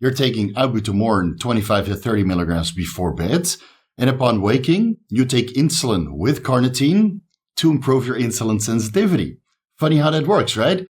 you're taking ibutamoren 25 to 30 milligrams before bed, and upon waking, you take insulin with carnitine to improve your insulin sensitivity. Funny how that works, right?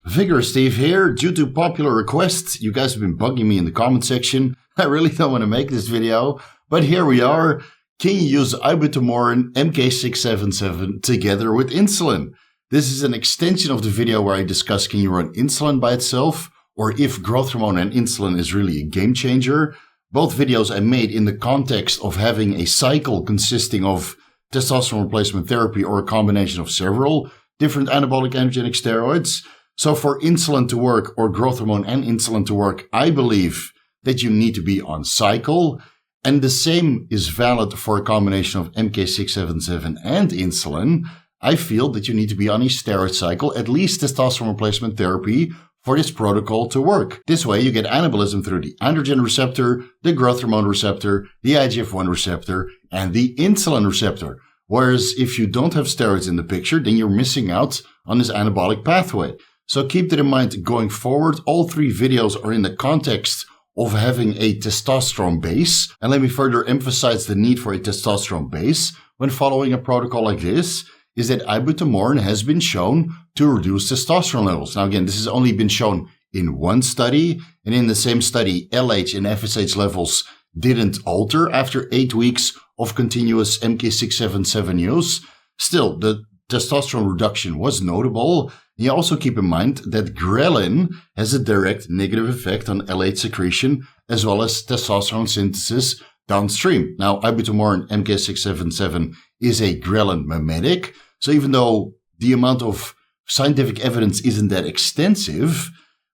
Vigorous Steve here. Due to popular requests, you guys have been bugging me in the comment section. I really don't want to make this video, but here we are. Can you use ibutamoren MK-677 together with insulin? This is an extension of the video where I discuss can you run insulin by itself, or if growth hormone and insulin is really a game changer. Both videos I made in the context of having a cycle consisting of testosterone replacement therapy or a combination of several different anabolic androgenic steroids. So for insulin to work, or growth hormone and insulin to work, I believe that you need to be on cycle. And the same is valid for a combination of MK-677 and insulin. I feel that you need to be on a steroid cycle, at least testosterone replacement therapy, for this protocol to work. This way you get anabolism through the androgen receptor, the growth hormone receptor, the IGF-1 receptor, and the insulin receptor. Whereas if you don't have steroids in the picture, then you're missing out on this anabolic pathway. So keep that in mind going forward. All three videos are in the context of having a testosterone base. And let me further emphasize the need for a testosterone base when following a protocol like this, is that ibutamoren has been shown to reduce testosterone levels. Now again, this has only been shown in one study, and in the same study, LH and FSH levels didn't alter after 8 weeks of continuous MK-677 use. Still, the testosterone reduction was notable. You also keep in mind that ghrelin has a direct negative effect on LH secretion as well as testosterone synthesis downstream. Now, ibutamoren MK-677 is a ghrelin mimetic. So even though the amount of scientific evidence isn't that extensive,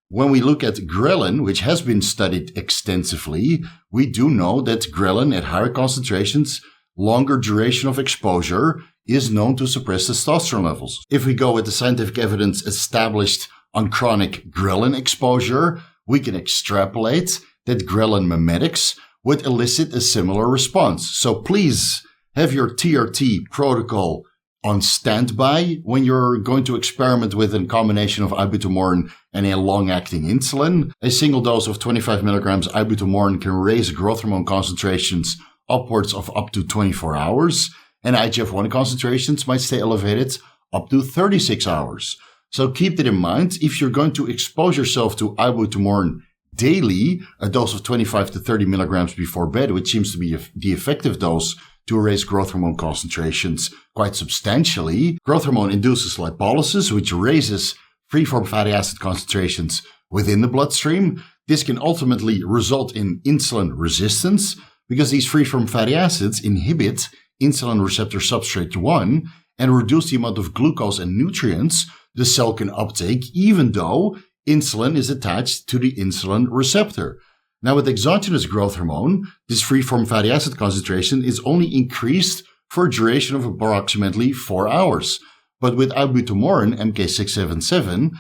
when we look at ghrelin, which has been studied extensively, we do know that ghrelin at higher concentrations, longer duration of exposure, is known to suppress testosterone levels. If we go with the scientific evidence established on chronic ghrelin exposure, we can extrapolate that ghrelin mimetics would elicit a similar response. So please have your TRT protocol on standby when you're going to experiment with a combination of ibutamoren and a long-acting insulin. A single dose of 25 milligrams ibutamoren can raise growth hormone concentrations upwards of up to 24 hours, and IGF-1 concentrations might stay elevated up to 36 hours. So keep that in mind. If you're going to expose yourself to ibutamoren daily, a dose of 25 to 30 milligrams before bed, which seems to be the effective dose to raise growth hormone concentrations quite substantially. Growth hormone induces lipolysis, which raises free-form fatty acid concentrations within the bloodstream. This can ultimately result in insulin resistance because these free-form fatty acids inhibit insulin receptor substrate 1 and reduce the amount of glucose and nutrients the cell can uptake, even though insulin is attached to the insulin receptor. Now, with exogenous growth hormone, this free-form fatty acid concentration is only increased for a duration of approximately 4 hours. But with ibutamoren MK-677,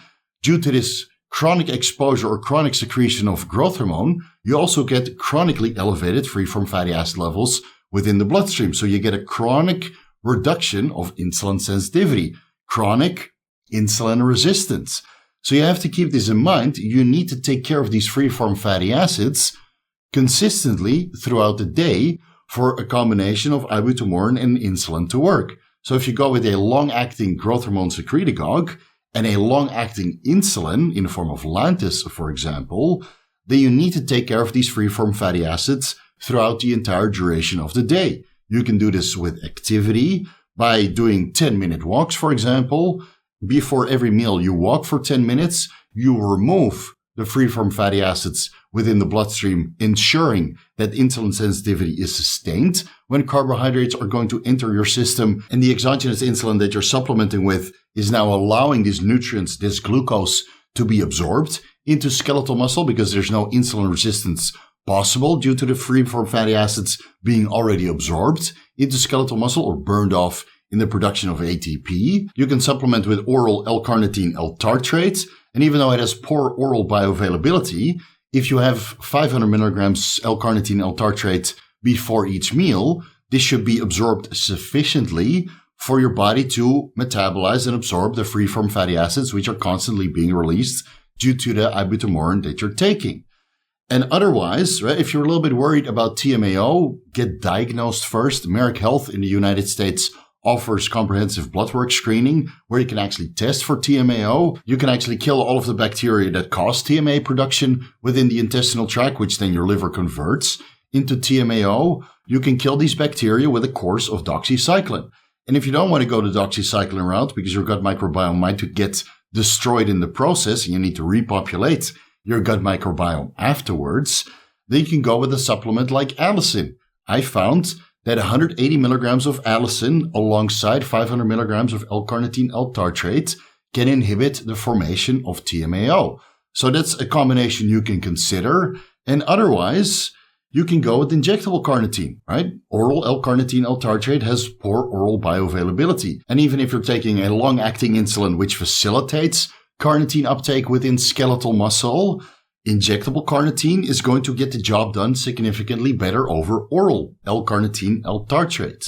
due to this chronic exposure or chronic secretion of growth hormone, you also get chronically elevated free-form fatty acid levels within the bloodstream. So you get a chronic reduction of insulin sensitivity, chronic insulin resistance. So you have to keep this in mind. You need to take care of these free-form fatty acids consistently throughout the day for a combination of ibutamoren and insulin to work. So if you go with a long-acting growth hormone secretagogue and a long-acting insulin in the form of Lantus, for example, then you need to take care of these free-form fatty acids throughout the entire duration of the day. You can do this with activity by doing 10-minute walks, for example. Before every meal, you walk for 10 minutes, you remove the free-form fatty acids within the bloodstream, ensuring that insulin sensitivity is sustained when carbohydrates are going to enter your system, and the exogenous insulin that you're supplementing with is now allowing these nutrients, this glucose, to be absorbed into skeletal muscle because there's no insulin resistance possible due to the free-form fatty acids being already absorbed into skeletal muscle or burned off in the production of ATP. You can supplement with oral L-carnitine L-tartrate, and even though it has poor oral bioavailability, if you have 500 milligrams L-carnitine L-tartrate before each meal, this should be absorbed sufficiently for your body to metabolize and absorb the free-form fatty acids, which are constantly being released due to the ibutamoren that you're taking. And otherwise, right, if you're a little bit worried about TMAO, get diagnosed first. Merck Health in the United States offers comprehensive blood work screening where you can actually test for TMAO. You can actually kill all of the bacteria that cause TMAO production within the intestinal tract, which then your liver converts into TMAO. You can kill these bacteria with a course of doxycycline. And if you don't want to go the doxycycline route because your gut microbiome might get destroyed in the process and you need to repopulate your gut microbiome afterwards, then you can go with a supplement like allicin. I found that 180 milligrams of allicin alongside 500 milligrams of L-carnitine L-tartrate can inhibit the formation of TMAO. So that's a combination you can consider. And otherwise, you can go with injectable carnitine, right? Oral L-carnitine L-tartrate has poor oral bioavailability. And even if you're taking a long-acting insulin which facilitates carnitine uptake within skeletal muscle, injectable carnitine is going to get the job done significantly better over oral L-carnitine L-tartrate.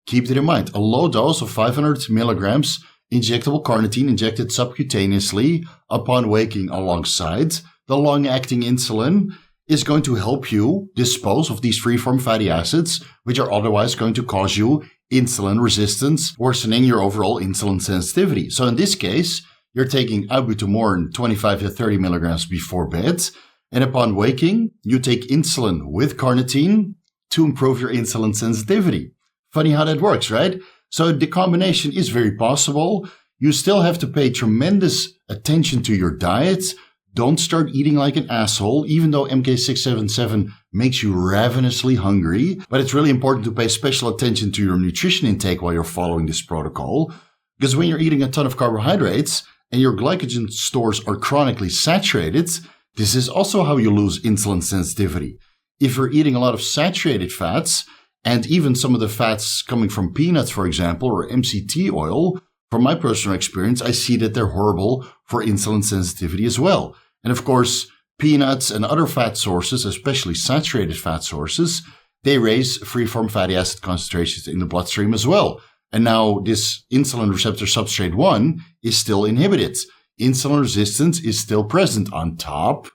Keep that in mind. A low dose of 500 milligrams injectable carnitine injected subcutaneously upon waking alongside the long-acting insulin is going to help you dispose of these free-form fatty acids, which are otherwise going to cause you insulin resistance, worsening your overall insulin sensitivity. So in this case, you're taking ibutamoren 25 to 30 milligrams before bed, and upon waking, you take insulin with carnitine to improve your insulin sensitivity. Funny how that works, right? So the combination is very possible. You still have to pay tremendous attention to your diet. Don't start eating like an asshole, even though MK-677 makes you ravenously hungry. But it's really important to pay special attention to your nutrition intake while you're following this protocol. Because when you're eating a ton of carbohydrates and your glycogen stores are chronically saturated, this is also how you lose insulin sensitivity. If you're eating a lot of saturated fats, and even some of the fats coming from peanuts, for example, or MCT oil, from my personal experience, I see that they're horrible for insulin sensitivity as well. And of course, peanuts and other fat sources, especially saturated fat sources, they raise free-form fatty acid concentrations in the bloodstream as well. And now this insulin receptor substrate 1 is still inhibited. Insulin resistance is still present on top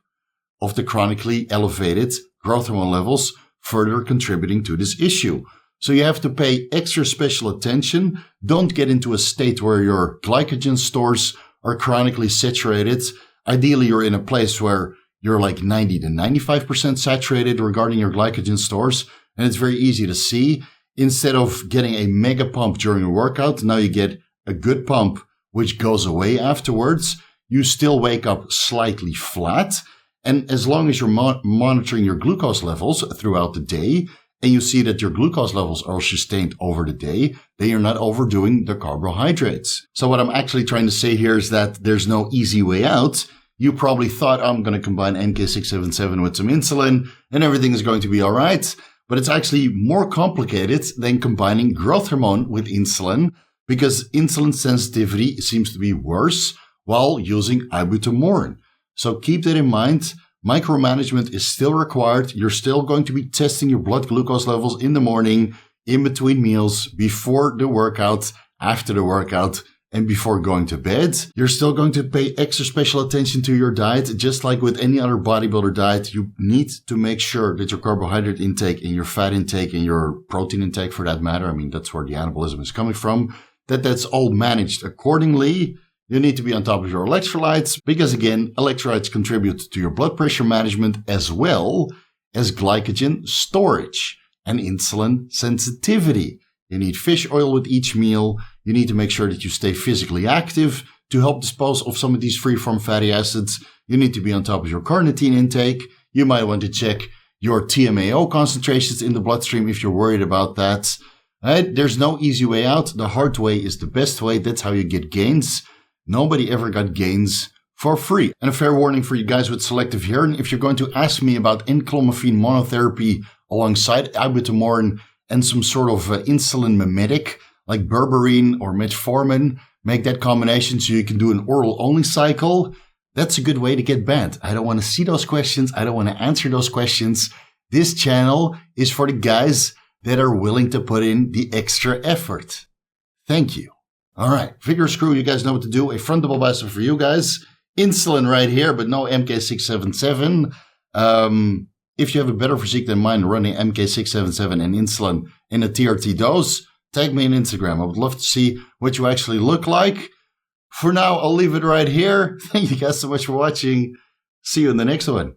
of the chronically elevated growth hormone levels, further contributing to this issue. So you have to pay extra special attention. Don't get into a state where your glycogen stores are chronically saturated. Ideally, you're in a place where you're like 90 to 95% saturated regarding your glycogen stores. And it's very easy to see. Instead of getting a mega pump during a workout, now you get a good pump, which goes away afterwards. You still wake up slightly flat. And as long as you're monitoring your glucose levels throughout the day, and you see that your glucose levels are sustained over the day, then you're not overdoing the carbohydrates. So what I'm actually trying to say here is that there's no easy way out. You probably thought, I'm going to combine MK-677 with some insulin, and everything is going to be all right. But it's actually more complicated than combining growth hormone with insulin, because insulin sensitivity seems to be worse while using ibutamoren. So keep that in mind. Micromanagement is still required. You're still going to be testing your blood glucose levels in the morning, in between meals, before the workout, after the workout, and before going to bed. You're still going to pay extra special attention to your diet. Just like with any other bodybuilder diet, you need to make sure that your carbohydrate intake and your fat intake and your protein intake, for that matter, I mean, that's where the anabolism is coming from, that's all managed accordingly. You need to be on top of your electrolytes because, again, electrolytes contribute to your blood pressure management as well as glycogen storage and insulin sensitivity. You need fish oil with each meal. You need to make sure that you stay physically active to help dispose of some of these free-form fatty acids. You need to be on top of your carnitine intake. You might want to check your TMAO concentrations in the bloodstream if you're worried about that. Right? There's no easy way out. The hard way is the best way. That's how you get gains. Nobody ever got gains for free. And a fair warning for you guys with selective hearing. If you're going to ask me about enclomiphene monotherapy alongside ibutamoren and some sort of insulin mimetic like berberine or metformin, make that combination so you can do an oral only cycle. That's a good way to get banned. I don't want to see those questions. I don't want to answer those questions. This channel is for the guys that are willing to put in the extra effort. Thank you. All right, Vigorous crew, you guys know what to do. A front double bicep for you guys. insulin right here, but no MK-677. If you have a better physique than mine running MK-677 and insulin in a TRT dose, tag me on Instagram. I would love to see what you actually look like. For now, I'll leave it right here. Thank you guys so much for watching. See you in the next one.